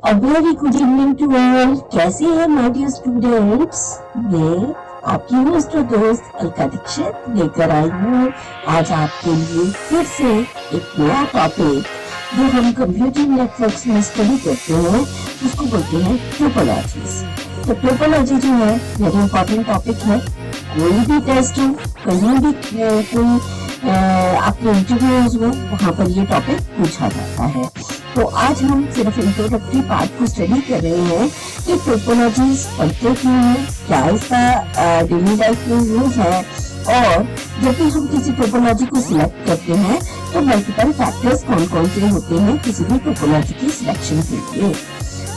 A very good evening to all. कैसे हैं my dear students? मैं आपकी होस्ट और दोस्त अलका दीक्षित लेकर आई हूँ आज आपके लिए फिर से एक नया टॉपिक जो हम कंप्यूटर नेटवर्क्स में स्टडी करते हैं, उसको बोलते हैं टोपोलॉजीज। तो टोपोलॉजी जो है वेरी इंपॉर्टेंट टॉपिक है। कोई भी टेस्ट हो, कहीं भी कोई आपके इंटरव्यूज में वहाँ पर ये टॉपिक पूछा जाता है। तो आज हम सिर्फ इंट्रोडक्टरी पार्ट को स्टडी कर रहे हैं कि टोपोलॉजीज पढ़ते क्यों हैं, क्या इसका डेली लाइफ में यूज है, और जब भी हम किसी टोपोलॉजी को सिलेक्ट करते हैं तो मल्टीपल फैक्टर्स कौन कौन से होते हैं किसी भी टोपोलॉजी की सिलेक्शन के लिए।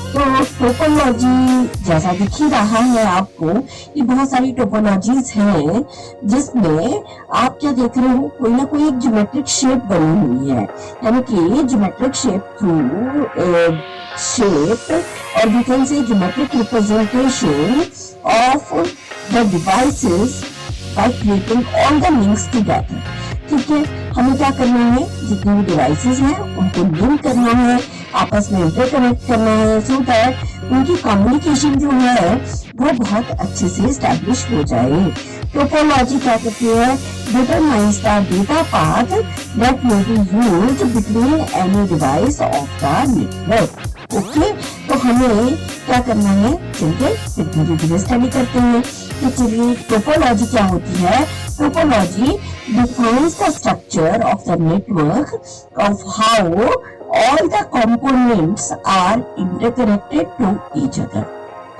तो टोपोलॉजी जैसा दिख ही रहा है आपको, ये बहुत सारी टोपोलॉजीज हैं जिसमें आप क्या देख रहे हो, कोई ना कोई एक ज्योमेट्रिक शेप बनी हुई है, यानी कि ज्योमेट्रिक शेप थ्रू शेप और we can say geometric representation of the devices by creating all the links together. ठीक है, हमें क्या करना है, जितने भी डिवाइसेस हैं उनको लिंक करना है, आपस में इंटरकनेक्ट करना है, सो दैट उनकी कम्युनिकेशन जो है वो बहुत अच्छे से एस्टैब्लिश हो जाए। टोपोलॉजी क्या कहती है, determines the data path that may be used between any device of the network. Okay, तो हमें क्या करना है, चलिए फिर धीरे धीरे स्टडी करते हैं। तो चलिए, टोपोलॉजी क्या होती है? Topology defines the structure of the network of how all the components are interconnected to each other।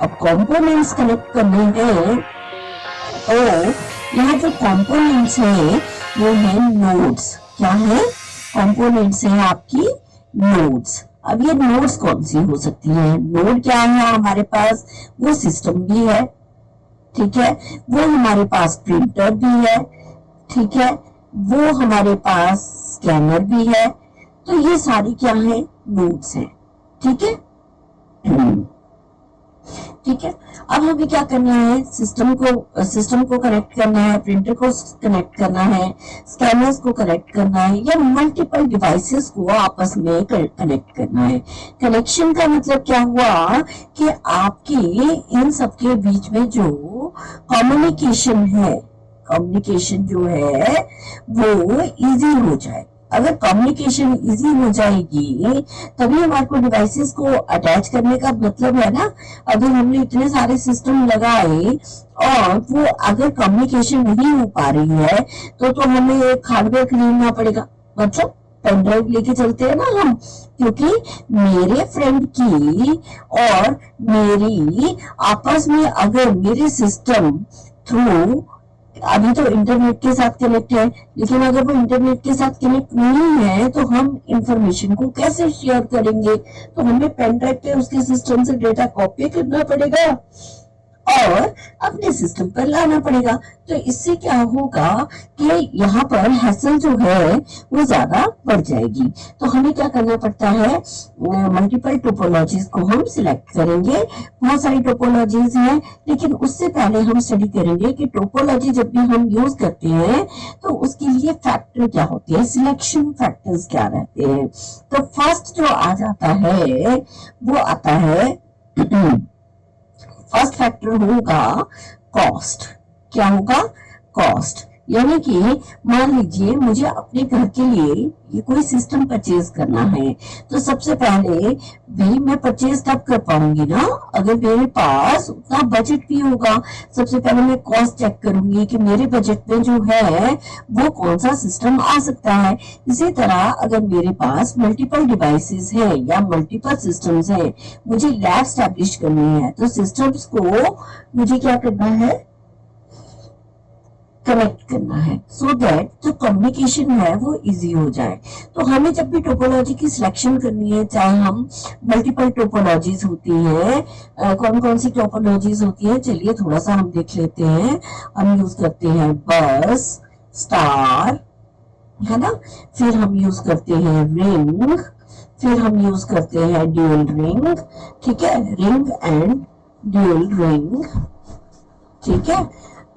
अब components कनेक्ट करने हैं तो यहाँ जो components हैं वो है nodes। क्या है? components हैं आपकी nodes। अब ये nodes कौन सी हो सकती है? node क्या है हमारे पास? वो सिस्टम भी है, ठीक है, वो हमारे पास प्रिंटर भी है, ठीक है, वो हमारे पास स्कैनर भी है। तो ये सारी क्या है? नोड्स हैं। ठीक है, ठीक है। अब हमें क्या करना है, सिस्टम को कनेक्ट करना है, प्रिंटर को कनेक्ट करना है, स्कैनर्स को कनेक्ट करना है, या मल्टीपल डिवाइसेस को आपस में कनेक्ट करना है। कनेक्शन का मतलब क्या हुआ कि आपके इन सबके बीच में जो कम्युनिकेशन है, कम्युनिकेशन जो है वो इजी हो जाए। अगर कम्युनिकेशन इजी हो जाएगी तभी हमारे को डिवाइसेस को अटैच करने का मतलब है ना। अगर हमने इतने सारे सिस्टम लगाए और वो अगर कम्युनिकेशन नहीं हो पा रही है तो हमें एक हार्डवेयर खरीदना पड़ेगा, मतलब पेन ड्राइव लेके चलते हैं ना हम, क्योंकि मेरे फ्रेंड की और मेरी आपस में अगर मेरे सिस्टम थ्रू अभी तो इंटरनेट के साथ कनेक्ट है, लेकिन अगर वो इंटरनेट के साथ कनेक्ट नहीं है तो हम इंफॉर्मेशन को कैसे शेयर करेंगे? तो हमें पेन ड्राइव पे उसके सिस्टम से डेटा कॉपी करना पड़ेगा और अपने सिस्टम पर लाना पड़ेगा। तो इससे क्या होगा कि यहाँ पर हैसल जो है वो ज्यादा बढ़ जाएगी। तो हमें क्या करना पड़ता है, मल्टीपल टोपोलॉजीज को हम सिलेक्ट करेंगे। बहुत सारी टोपोलॉजीज हैं, लेकिन उससे पहले हम स्टडी करेंगे कि टोपोलॉजी जब भी हम यूज करते हैं तो उसके लिए फैक्टर क्या होते हैं, सिलेक्शन फैक्टर्स क्या रहते हैं। तो फर्स्ट जो आ जाता है वो आता है फर्स्ट फैक्टर होगा कॉस्ट। क्या होगा? कॉस्ट। यानी कि मान लीजिए मुझे अपने घर के लिए ये कोई सिस्टम परचेज करना है, तो सबसे पहले भी मैं परचेज तब कर पाऊंगी ना अगर मेरे पास उतना बजट भी होगा। सबसे पहले मैं कॉस्ट चेक करूंगी कि मेरे बजट में जो है वो कौन सा सिस्टम आ सकता है। इसी तरह अगर मेरे पास मल्टीपल डिवाइसेस है या मल्टीपल सिस्टम्स है, मुझे लैब स्टैब्लिश करनी है, तो सिस्टम्स को मुझे क्या करना है, कनेक्ट करना है, सो दैट जो कम्युनिकेशन है वो इजी हो जाए। तो हमें जब भी टोपोलॉजी की सिलेक्शन करनी है, चाहे हम मल्टीपल टोपोलॉजीज होती है, कौन कौन सी टोपोलॉजीज होती है, चलिए थोड़ा सा हम देख लेते हैं। हम यूज करते हैं बस, स्टार, है ना, फिर हम यूज करते हैं रिंग, फिर हम यूज करते हैं ड्यूल रिंग, ठीक है, रिंग एंड ड्यूल रिंग, ठीक है।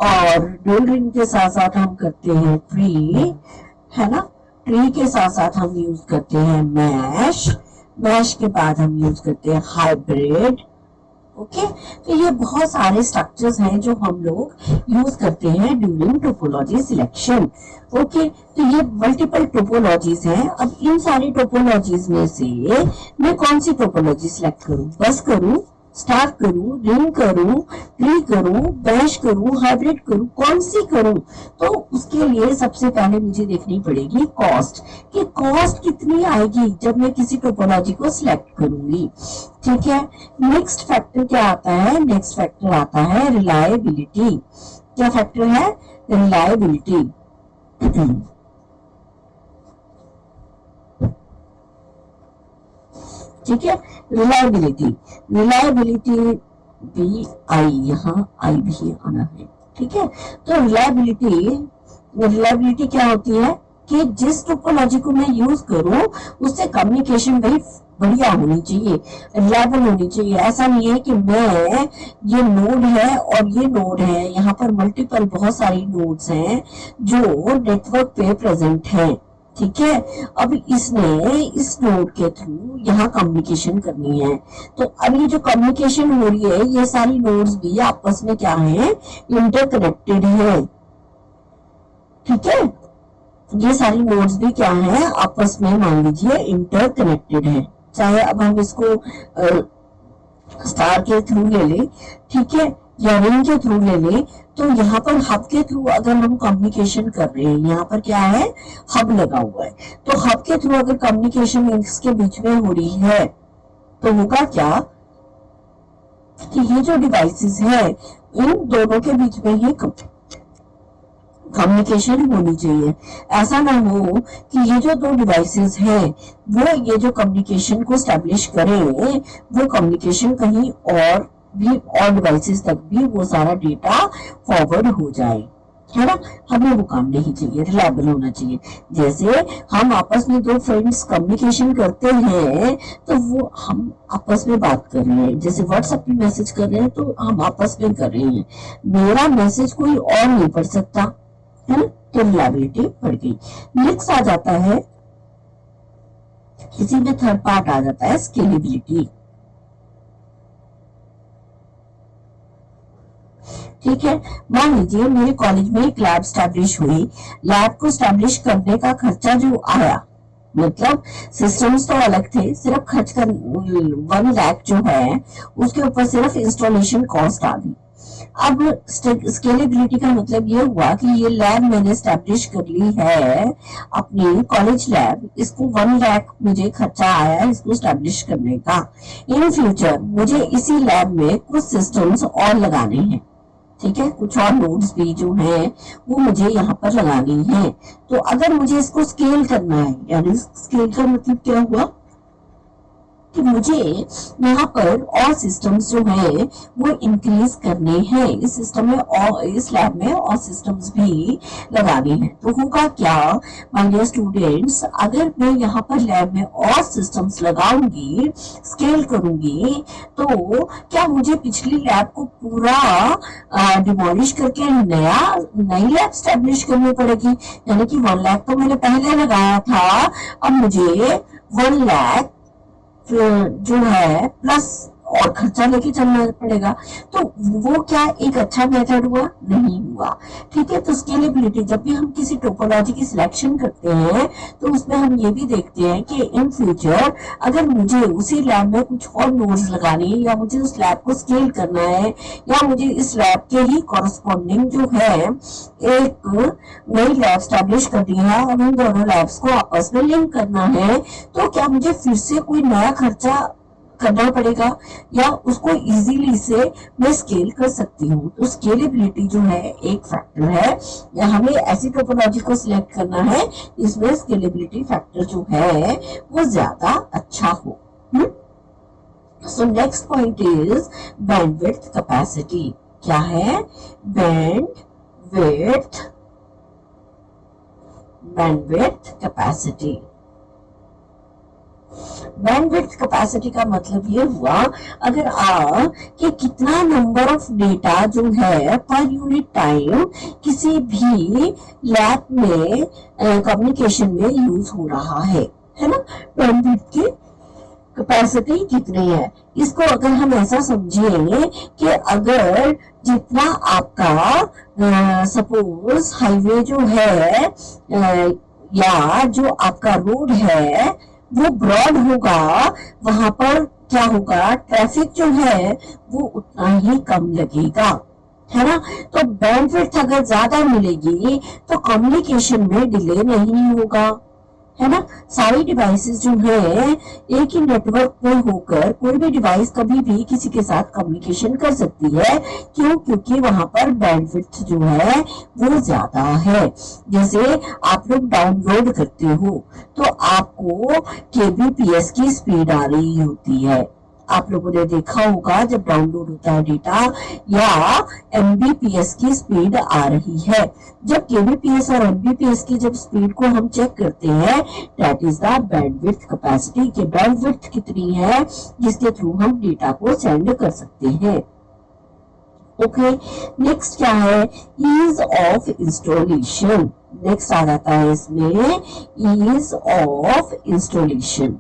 और ड्यूल रिंग के साथ साथ हम करते हैं ट्री, है ना, ट्री के साथ साथ हम यूज करते हैं मैश, मैश के बाद हम यूज करते हैं हाइब्रिड। ओके, तो ये बहुत सारे स्ट्रक्चर्स हैं जो हम लोग यूज करते हैं ड्यूरिंग टोपोलॉजी सिलेक्शन। ओके, तो ये मल्टीपल टोपोलॉजीज हैं। अब इन सारी टोपोलॉजीज में से मैं कौन सी टोपोलॉजी सिलेक्ट करूं? बस करूं, स्टार करूं, रिंग करूं, ट्री करूं, बैश करूं, हाइब्रिड करूं, कौन सी करूं? तो उसके लिए सबसे पहले मुझे देखनी पड़ेगी कॉस्ट, कि कॉस्ट कितनी आएगी जब मैं किसी टोपोलॉजी को सिलेक्ट करूंगी। ठीक है, नेक्स्ट फैक्टर क्या आता है? नेक्स्ट फैक्टर आता है रिलायबिलिटी। क्या फैक्टर है? रिलायबिलिटी। ठीक है, रिलायबिलिटी। रिलायबिलिटी भी आई, यहाँ आई भी आना है। ठीक है, तो रिलायबिलिटी क्या होती है कि जिस टोपोलॉजी को मैं यूज करूं उससे कम्युनिकेशन भाई बढ़िया होनी चाहिए, रिलायबल होनी चाहिए। ऐसा नहीं है कि मैं ये नोड है और ये नोड है, यहाँ पर मल्टीपल बहुत सारी नोड्स हैं जो नेटवर्क पे प्रेजेंट हैं। ठीक है, अब इसने इस नोड के थ्रू यहाँ कम्युनिकेशन करनी है। तो अब ये जो कम्युनिकेशन हो रही है, ये सारी नोड्स भी आपस में क्या है? इंटरकनेक्टेड है। ठीक है, ये सारी नोड्स भी क्या है? आपस में मान लीजिए इंटरकनेक्टेड है। चाहे अब हम इसको स्टार के थ्रू ले ले, ठीक है, या रिंग के थ्रू ले ले, तो यहाँ पर हब के थ्रू अगर हम कम्युनिकेशन कर रहे हैं, यहाँ पर क्या है? हब लगा हुआ है। तो हब के थ्रू अगर कम्युनिकेशन इसके बीच में हो रही है तो होगा क्या कि ये जो डिवाइसेस है इन दोनों के बीच में ही कम्युनिकेशन होनी चाहिए। ऐसा ना हो कि ये जो दो डिवाइसेस हैं वो ये जो कम्युनिकेशन को स्टैब्लिश करें, वो कम्युनिकेशन कहीं और भी और डिवाइसेस तक भी वो सारा डेटा फॉरवर्ड हो जाए, है ना? हमें वो काम नहीं चाहिए, रिलायबल होना चाहिए। जैसे हम आपस में दो फ्रेंड्स कम्युनिकेशन करते हैं तो वो हम आपस में बात कर रहे हैं, जैसे व्हाट्सएप पे मैसेज कर रहे हैं तो हम आपस में कर रहे हैं, मेरा मैसेज कोई और नहीं पढ़ सकता, है ना? तो रिलायबिलिटी बढ़ गई। नेक्स्ट आ जाता है, इसी में थर्ड पार्ट आ जाता है स्केलेबिलिटी। ठीक है, मान लीजिए मेरे कॉलेज में एक लैब स्टैब्लिश हुई। लैब को स्टैब्लिश करने का खर्चा जो आया, मतलब सिस्टम्स तो अलग थे, सिर्फ खर्च कर 1 लाख जो है उसके ऊपर सिर्फ इंस्टॉलेशन कॉस्ट आ गई। अब स्केलेबिलिटी का मतलब ये हुआ कि ये लैब मैंने स्टैब्लिश कर ली है, अपनी कॉलेज लैब, इसको 1 लाख मुझे खर्चा आया इसको स्टैब्लिश करने का। इन फ्यूचर मुझे इसी लैब में कुछ सिस्टम्स और लगाने हैं। ठीक है, कुछ और नोड्स भी जो हैं वो मुझे यहाँ पर लगानी है। तो अगर मुझे इसको स्केल करना है, यानी स्केल का मतलब क्या हुआ कि मुझे यहाँ पर और सिस्टम्स जो है वो इंक्रीज करने हैं, इस सिस्टम में और इस लैब में और सिस्टम्स भी लगाने हैं। तो होगा क्या माय डियर स्टूडेंट्स, अगर मैं यहाँ पर लैब में और सिस्टम्स लगाऊंगी, स्केल करूंगी, तो क्या मुझे पिछली लैब को पूरा डिमोलिश करके नई लैब स्टैब्लिश करनी पड़ेगी? यानी कि 1 लाख तो मैंने पहले लगाया था, अब मुझे 1 लाख जो है प्लस और खर्चा लेके चलना पड़ेगा। तो वो क्या एक अच्छा मेथड हुआ? नहीं हुआ। ठीक है, तो स्केलेबिलिटी, जब भी हम किसी टोपोलॉजी की सिलेक्शन करते हैं तो उसमें हम ये भी देखते हैं कि इन फ्यूचर अगर मुझे उसी लैब में कुछ और नोड्स लगाने हैं, या मुझे उस लैब को स्केल करना है, या मुझे इस लैब के ही कॉरस्पॉन्डिंग जो है एक नई लैब स्टैब्लिश करनी है और इन दोनों लैब्स को आपस में लिंक करना है, तो क्या मुझे फिर से कोई नया खर्चा करना पड़ेगा या उसको इजीली से मैं स्केल कर सकती हूँ? तो स्केलेबिलिटी जो है एक फैक्टर है, या हमें ऐसी टोपोलॉजी को सिलेक्ट करना है इसमें स्केलेबिलिटी फैक्टर जो है वो ज्यादा अच्छा हो। So next point is bandwidth capacity. क्या है? Bandwidth capacity. बैंडविड्थ कैपेसिटी का मतलब ये हुआ अगर कि कितना नंबर ऑफ डेटा जो है पर यूनिट टाइम किसी भी लैब में कम्युनिकेशन में यूज हो रहा है ना? बैंडविड्थ की कैपेसिटी कितनी है। इसको अगर हम ऐसा समझें कि अगर जितना आपका सपोज हाईवे जो है या जो आपका रोड है वो ब्रॉड होगा, वहां पर क्या होगा, ट्रैफिक जो है वो उतना ही कम लगेगा, है ना। तो बैंडविड्थ अगर ज्यादा मिलेगी तो कम्युनिकेशन में डिले नहीं होगा, है ना। सारी डिवाइसेस जो है एक ही नेटवर्क में होकर कोई भी डिवाइस कभी भी किसी के साथ कम्युनिकेशन कर सकती है। क्यों? क्योंकि वहां पर बैंडविड्थ जो है वो ज्यादा है। जैसे आप लोग डाउनलोड करते हो तो आपको केबीपीएस की स्पीड आ रही होती है। आप लोगों ने देखा होगा जब डाउनलोड होता है डेटा या एमबीपीएस की स्पीड आ रही है। जब केबीपीएस और एमबीपीएस की जब स्पीड को हम चेक करते हैं, that is the bandwidth capacity, कि बैंडविड्थ कितनी है जिसके थ्रू हम डेटा को सेंड कर सकते हैं। ओके, नेक्स्ट क्या है, ईज ऑफ इंस्टॉलेशन। नेक्स्ट आ जाता है इसमें ease of installation.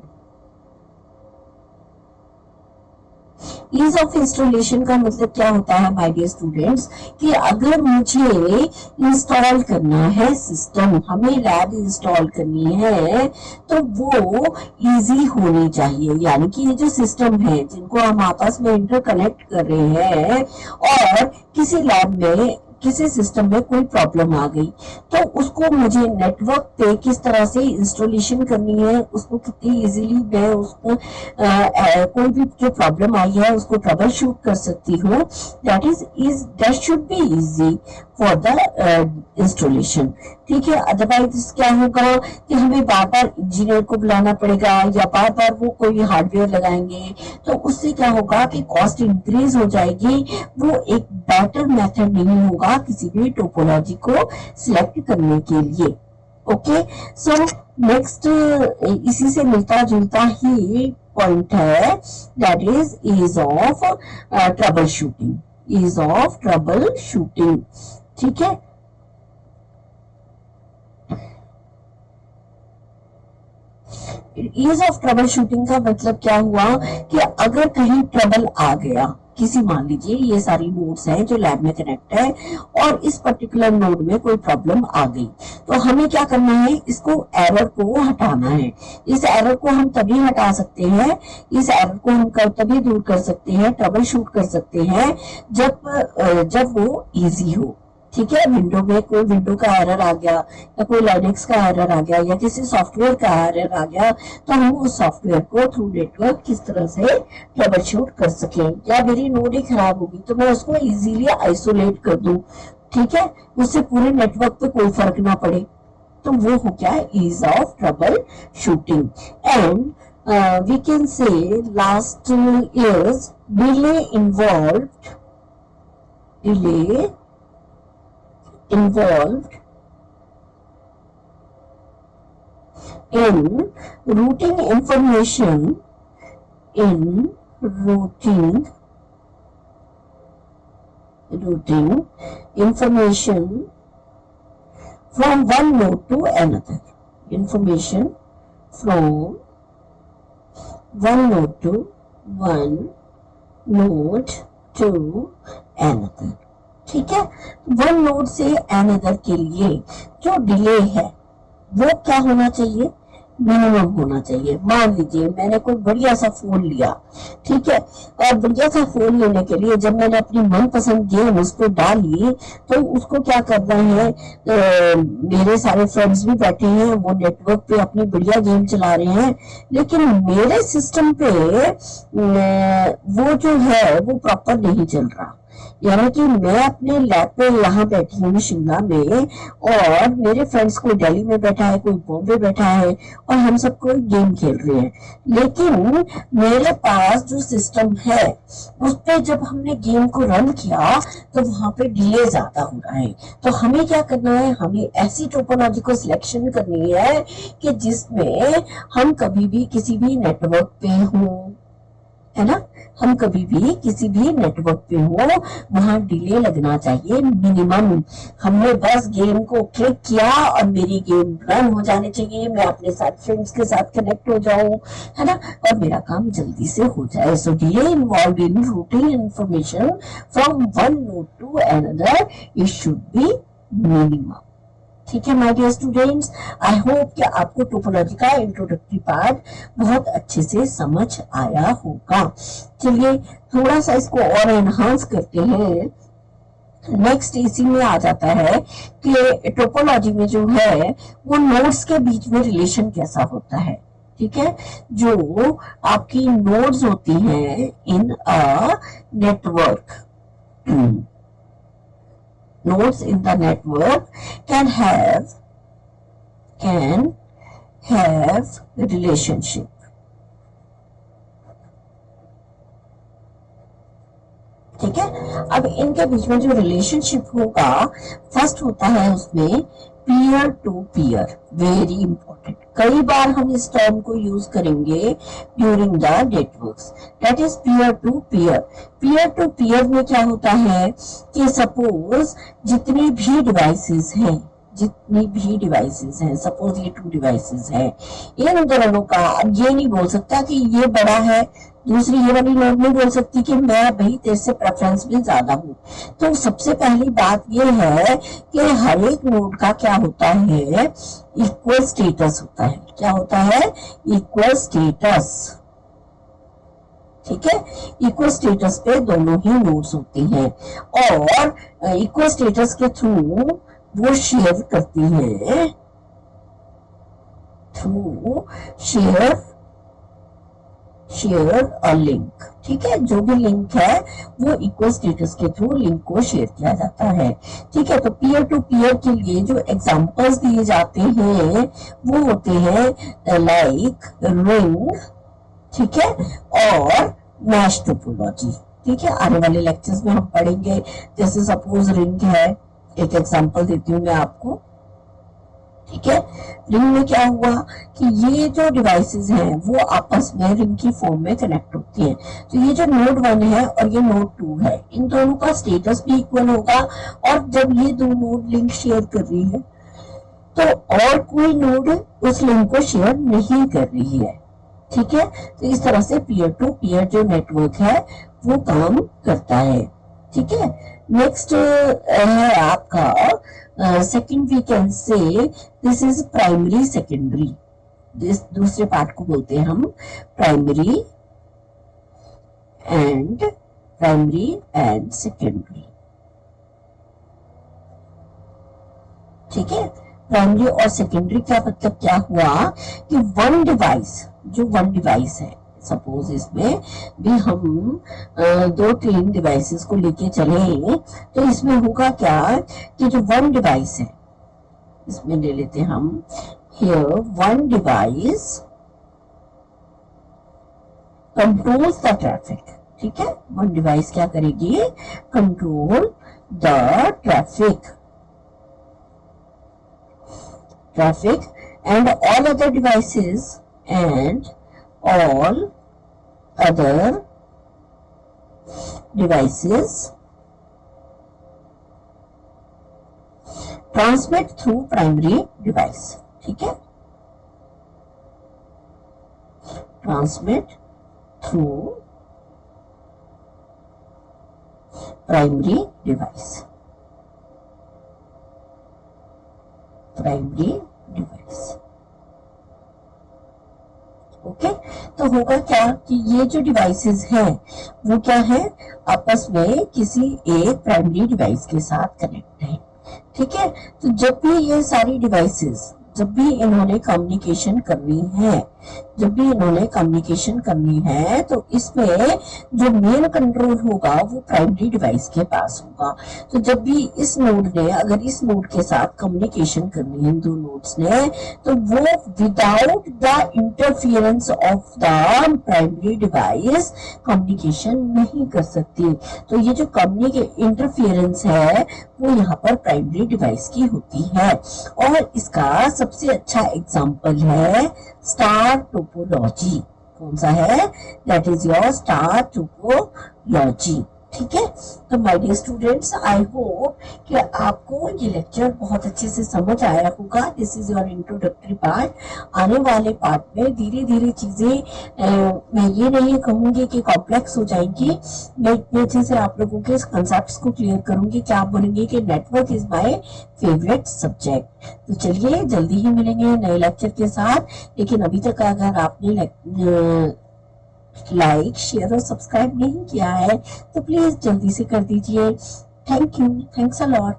Ease of installation का मतलब क्या होता है माय डियर स्टूडेंट्स, कि अगर मुझे इंस्टॉल करना है सिस्टम, हमें लैब इंस्टॉल करनी है, तो वो इजी होनी चाहिए। यानी कि ये जो सिस्टम है जिनको हम आपस में इंटरकनेक्ट कर रहे हैं और किसी लैब में किसी सिस्टम में कोई प्रॉब्लम आ गई तो उसको मुझे नेटवर्क पे किस तरह से इंस्टॉलेशन करनी है, उसको कितनी इजीली मैं उसको कोई भी जो प्रॉब्लम आई है उसको ट्रबल शूट कर सकती हूँ। That should be easy for the installation. ठीक है, अदरवाइज क्या होगा कि हमें बार बार इंजीनियर को बुलाना पड़ेगा या बार बार वो कोई हार्डवेयर लगाएंगे, तो उससे क्या होगा कि कॉस्ट इंक्रीज हो जाएगी। वो एक बेटर मेथड नहीं होगा किसी भी टोपोलॉजी को सिलेक्ट करने के लिए। ओके, सो नेक्स्ट इसी से मिलता जुलता ही पॉइंट है, that is ease of troubleshooting. Ease of troubleshooting, ठीक है। ईज ऑफ ट्रबल शूटिंग का मतलब क्या हुआ कि अगर कहीं ट्रबल आ गया, किसी मान लीजिए ये सारी नोड्स हैं जो लैब में कनेक्ट है और इस पर्टिकुलर नोड में कोई प्रॉब्लम आ गई, तो हमें क्या करना है, इसको एरर को हटाना है। इस एरर को हम तभी हटा सकते हैं, इस एरर को हम तभी दूर कर सकते हैं, ट्रबल शूट कर सकते हैं जब वो इजी हो। ठीक है, विंडो में कोई विंडो का एरर आ गया या कोई लाइनेक्स का एरर आ गया या किसी सॉफ्टवेयर का एरर आ गया, तो हम उस सॉफ्टवेयर को थ्रू नेटवर्क किस तरह से ट्रबल शूट कर सकें। या मेरी नोड ही खराब होगी तो मैं उसको इजीली आइसोलेट कर दूं, ठीक है, उससे पूरे नेटवर्क पे कोई फर्क ना पड़े। तो वो हो गया ease of troubleshooting. And we can say last is delay involved in routing information from one node to another. Information from one node to another. ठीक है, वन नोड से अनदर के लिए जो डिले है वो क्या होना चाहिए, मिनिमम होना चाहिए। मान लीजिए मैंने कोई बढ़िया सा फोन लिया, ठीक है, और बढ़िया सा फोन लेने के लिए जब मैंने अपनी मनपसंद गेम उस पर डाली तो उसको क्या करना है, मेरे सारे फ्रेंड्स भी बैठे हैं, वो नेटवर्क पे अपनी बढ़िया गेम चला रहे हैं, लेकिन मेरे सिस्टम पे वो जो है वो प्रॉपर नहीं चल रहा। यानी कि मैं अपने लैब पे यहाँ बैठी हूँ शिमला में और मेरे फ्रेंड्स कोई दिल्ली में बैठा है, कोई बॉम्बे बैठा है और हम सब कोई गेम खेल रहे हैं, लेकिन मेरे पास जो सिस्टम है उस पे जब हमने गेम को रन किया तो वहां पे डिले ज्यादा हो रहा है। तो हमें क्या करना है, हमें ऐसी टोपोलॉजी को सिलेक्शन करनी है कि जिसमें हम कभी भी किसी भी नेटवर्क पे हों, है ना, हम कभी भी किसी भी नेटवर्क पे हो वहां डिले लगना चाहिए मिनिमम। हमने बस गेम को क्लिक किया और मेरी गेम रन हो जानी चाहिए, मैं अपने साथ फ्रेंड्स के साथ कनेक्ट हो जाऊं, है ना, और मेरा काम जल्दी से हो जाए। So delay involve in routing information from one node to another, it should be minimum. ठीक है my dear students, I hope कि आपको टोपोलॉजी का इंट्रोडक्टरी पार्ट बहुत अच्छे से समझ आया होगा। चलिए थोड़ा सा इसको और एनहांस करते हैं। नेक्स्ट इसी में आ जाता है कि टोपोलॉजी में जो है वो नोड्स के बीच में रिलेशन कैसा होता है। ठीक है, जो आपकी नोड्स होती हैं in a network, nodes in the network can have relationship। ठीक है, अब इनके बीच में जो रिलेशनशिप होगा, फर्स्ट होता है उसमें peer to peer, very important. कई बार हम इस टर्म को यूज करेंगे during the networks, that is peer to peer. Peer to peer में क्या होता है कि सपोज जितनी भी डिवाइसेस हैं, सपोज ये 2 डिवाइसेस हैं, इन दोनों का, अब ये नहीं बोल सकता कि ये बड़ा है, दूसरी ये वाली नोड नहीं बोल सकती कि मैं भाई तेरे से प्रेफरेंस में ज्यादा हूँ। तो सबसे पहली बात ये है कि हर एक नोड का क्या होता है, इक्वल स्टेटस होता है। क्या होता है? Equal status. ठीक है, इक्वल स्टेटस पे दोनों ही नोड्स होती हैं और इक्वल स्टेटस के थ्रू वो शेयर करती हैं, थ्रू शेयर अ लिंक। ठीक है, जो भी लिंक है वो इक्वल स्टेटस के थ्रू लिंक को शेयर किया जाता है। ठीक है, तो पीयर टू पीयर के लिए जो एग्जांपल्स दिए जाते हैं वो होते हैं लाइक रिंग, ठीक है, और मैश टोपोलॉजी। ठीक है, आने वाले लेक्चर्स में हम पढ़ेंगे। जैसे सपोज रिंग है, एक एग्जांपल देती हूँ मैं आपको। ठीक है, रिंग में क्या हुआ कि ये जो डिवाइसेस हैं वो आपस में रिंग की फॉर्म में कनेक्ट होती हैं। तो ये जो नोड 1 है और ये नोड 2 है, इन दोनों का स्टेटस भी इक्वल होगा। और जब ये दो नोड लिंक शेयर कर रही है तो और कोई नोड उस लिंक को शेयर नहीं कर रही है। ठीक है, तो इस तरह से पीयर टू पीयर जो नेटवर्क है वो काम करता है। ठीक है, नेक्स्ट है आपका second, we can say this is primary secondary. दूसरे पार्ट को बोलते हैं हम प्राइमरी एंड सेकेंडरी। ठीक है, प्राइमरी और सेकेंडरी का मतलब क्या हुआ कि वन डिवाइस है, सपोज इसमें भी हम 2-3 डिवाइसेस को लेके चले, तो इसमें होगा क्या कि जो वन डिवाइस है, इसमें ले लेते हैं हम here, one device controls the traffic. ठीक है, वन डिवाइस क्या करेगी? Control the traffic and all other devices transmit through primary device। ठीक है, transmit through primary device। Okay, तो होगा क्या कि ये जो डिवाइसेस हैं वो क्या है, आपस में किसी एक प्राइमरी डिवाइस के साथ कनेक्ट है। ठीक है, तो जब भी ये सारी डिवाइसेस, जब भी इन्होंने कम्युनिकेशन करनी है तो इसमें जो मेन कंट्रोल होगा वो प्राइमरी डिवाइस के पास होगा। तो जब भी इस नोड ने, अगर इस नोड के साथ कम्युनिकेशन करनी है, दो नोड्स ने, तो वो without the interference of the primary device communication नहीं कर सकती। तो ये जो इंटरफियरेंस है वो यहाँ पर प्राइमरी डिवाइस की होती है। और इसका सबसे अच्छा एग्जाम्पल है स्टार टोपोलॉजी। कौन सा है, that is your star topology. ठीक है, तो my dear students, I hope कि आपको ये लेक्चर बहुत अच्छे से समझ आया होगा। This is your introductory part. आने वाले पार्ट में धीरे धीरे चीजें मैं ये नहीं कहूंगी कि कॉम्प्लेक्स हो जाएंगी, मैं इतने अच्छे से आप लोगों के कंसेप्ट्स को क्लियर करूंगी कि आप बोलेंगे कि network is my favourite subject. तो चलिए जल्दी ही मिलेंगे नए लेक्चर के साथ। लेकिन अभी तक अगर आपने लाइक, शेयर और सब्सक्राइब नहीं किया है तो प्लीज जल्दी से कर दीजिए। Thank you, thanks a lot.